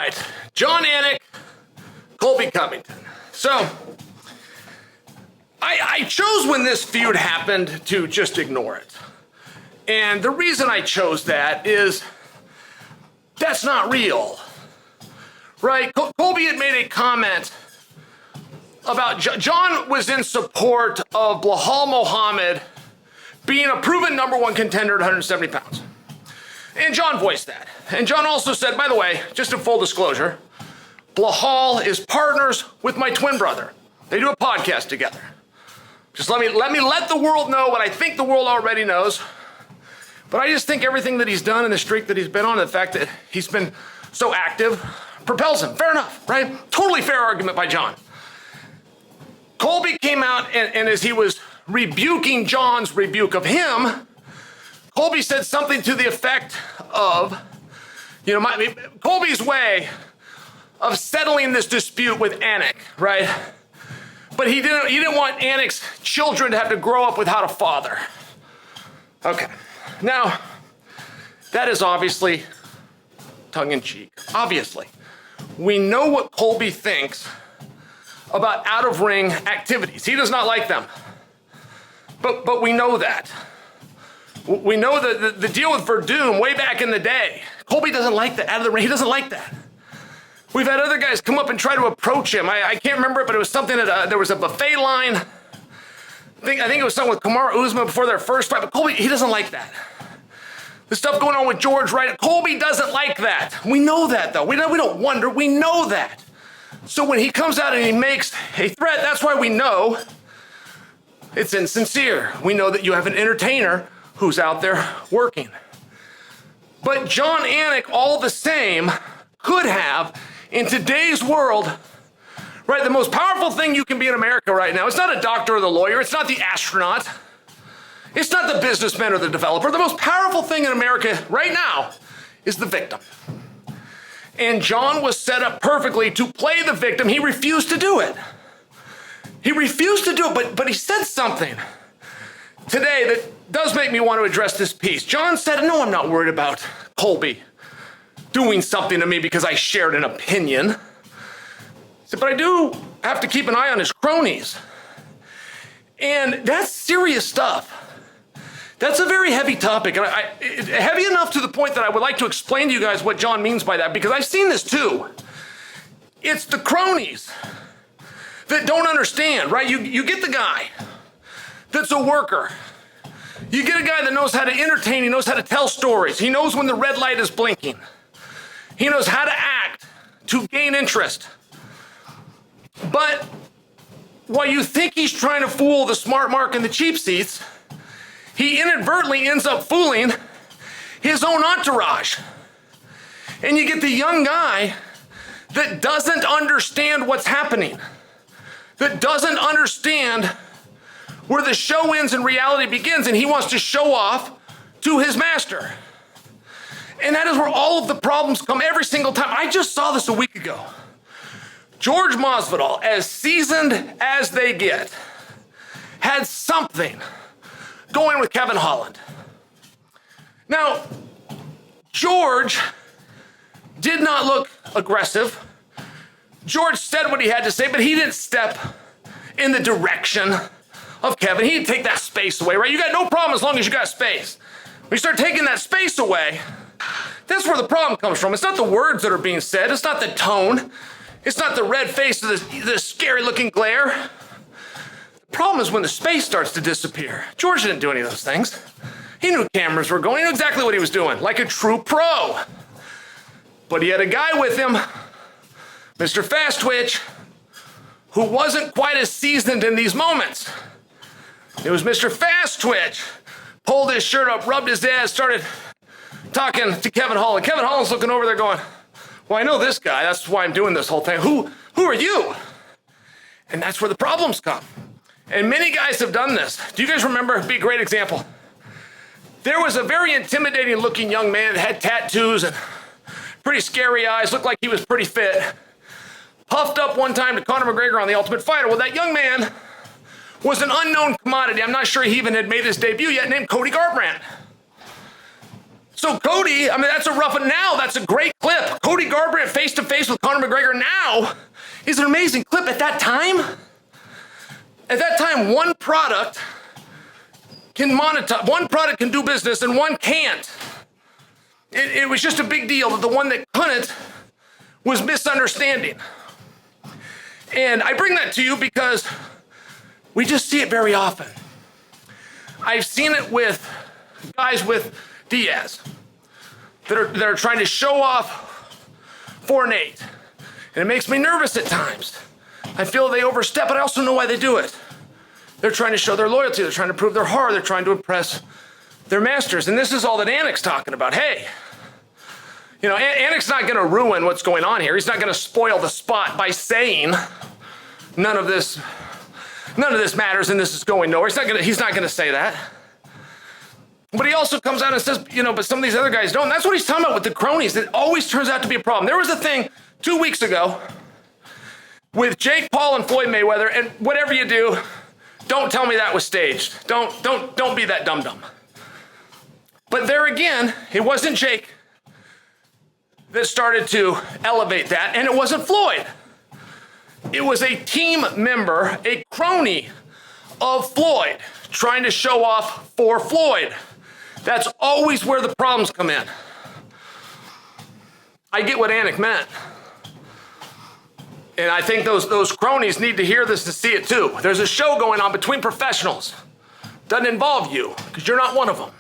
right, Jon Anik, Colby Covington. So, I chose when this feud happened to just ignore it. And the reason I chose that is that's not real, right? Colby had made a comment about Jon was in support of Belal Muhammad being a proven number one contender at 170 pounds. And Jon voiced that. And Jon also said, by the way, just a full disclosure, Belal is partners with my twin brother. They do a podcast together. Just let me let the world know what I think the world already knows. But I just think everything that he's done and the streak that he's been on, and the fact that he's been so active, propels him. Fair enough, right? Totally fair argument by Jon. Colby came out and as he was rebuking Jon's rebuke of him, Colby said something to the effect of, Colby's way of settling this dispute with Anik, right? But he didn't want Anik's children to have to grow up without a father. Okay. Now, that is obviously tongue-in-cheek. Obviously. We know what Colby thinks about out-of-ring activities. He does not like them. But we know that. We know the deal with Verdum way back in the day. Colby doesn't like that. Out of the ring, he doesn't like that. We've had other guys come up and try to approach him. I can't remember it, but it was something that there was a buffet line. I think it was something with Kamaru Usman before their first fight, but Colby, he doesn't like that. The stuff going on with George Wright, Colby doesn't like that. We know that, though. We don't wonder. We know that. So when he comes out and he makes a threat, that's why we know it's insincere. We know that you have an entertainer who's out there working. But Jon Anik, all the same, could have, in today's world, right, the most powerful thing you can be in America right now, it's not a doctor or the lawyer, it's not the astronaut, it's not the businessman or the developer. The most powerful thing in America right now is the victim. And Jon was set up perfectly to play the victim. He refused to do it. He refused to do it, but he said something today that does make me want to address this piece. Jon said, no, I'm not worried about Colby doing something to me because I shared an opinion. He said, but I do have to keep an eye on his cronies. And that's serious stuff. That's a very heavy topic, and heavy enough to the point that I would like to explain to you guys what Jon means by that, because I've seen this too. It's the cronies that don't understand, right? You get the guy that's a worker. You get a guy that knows how to entertain, he knows how to tell stories, he knows when the red light is blinking. He knows how to act to gain interest. But while you think he's trying to fool the smart mark and the cheap seats, he inadvertently ends up fooling his own entourage. And you get the young guy that doesn't understand what's happening, that doesn't understand where the show ends and reality begins, and he wants to show off to his master. And that is where all of the problems come every single time. I just saw this a week ago. George Masvidal, as seasoned as they get, had something going with Kevin Holland. Now, George did not look aggressive. George said what he had to say, but he didn't step in the direction of Kevin. He didn't take that space away, right? You got no problem as long as you got space. When you start taking that space away, that's where the problem comes from. It's not the words that are being said. It's not the tone. It's not the red face of the scary looking glare. The problem is when the space starts to disappear. George didn't do any of those things. He knew cameras were going. He knew exactly what he was doing, like a true pro. But he had a guy with him, Mr. Fast Twitch, who wasn't quite as seasoned in these moments. It was Mr. Fast Twitch. Pulled his shirt up, rubbed his ass, started talking to Kevin Holland. Kevin Holland's looking over there going, well, I know this guy. That's why I'm doing this whole thing. Who are you? And that's where the problems come. And many guys have done this. Do you guys remember? Be a great example. There was a very intimidating looking young man that had tattoos and pretty scary eyes, looked like he was pretty fit. Puffed up one time to Conor McGregor on The Ultimate Fighter. Well, that young man was an unknown commodity. I'm not sure he even had made his debut yet, named Cody Garbrandt. So Cody, that's a rough one. Now that's a great clip. clip. Cody Garbrandt face-to-face with Conor McGregor now is an amazing clip. At that time, one product can monetize, one product can do business and one can't. It was just a big deal that the one that couldn't was misunderstanding. And I bring that to you because we just see it very often. I've seen it with guys with Diaz that are trying to show off for Nate. And it makes me nervous at times. I feel they overstep, but I also know why they do it. They're trying to show their loyalty. They're trying to prove their heart. They're trying to impress their masters. And this is all that Anik's talking about. Hey, Anik's not going to ruin what's going on here. He's not going to spoil the spot by saying none of this matters and this is going nowhere. He's not going to say that. But he also comes out and says, but some of these other guys don't. And that's what he's talking about with the cronies. It always turns out to be a problem. There was a thing 2 weeks ago with Jake Paul and Floyd Mayweather, and whatever you do, don't tell me that was staged. Don't be that dum-dum. But there again, it wasn't Jake that started to elevate that, and it wasn't Floyd. It was a team member, a crony of Floyd, trying to show off for Floyd. That's always where the problems come in. I get what Anik meant. And I think those cronies need to hear this to see it too. There's a show going on between professionals. Doesn't involve you, because you're not one of them.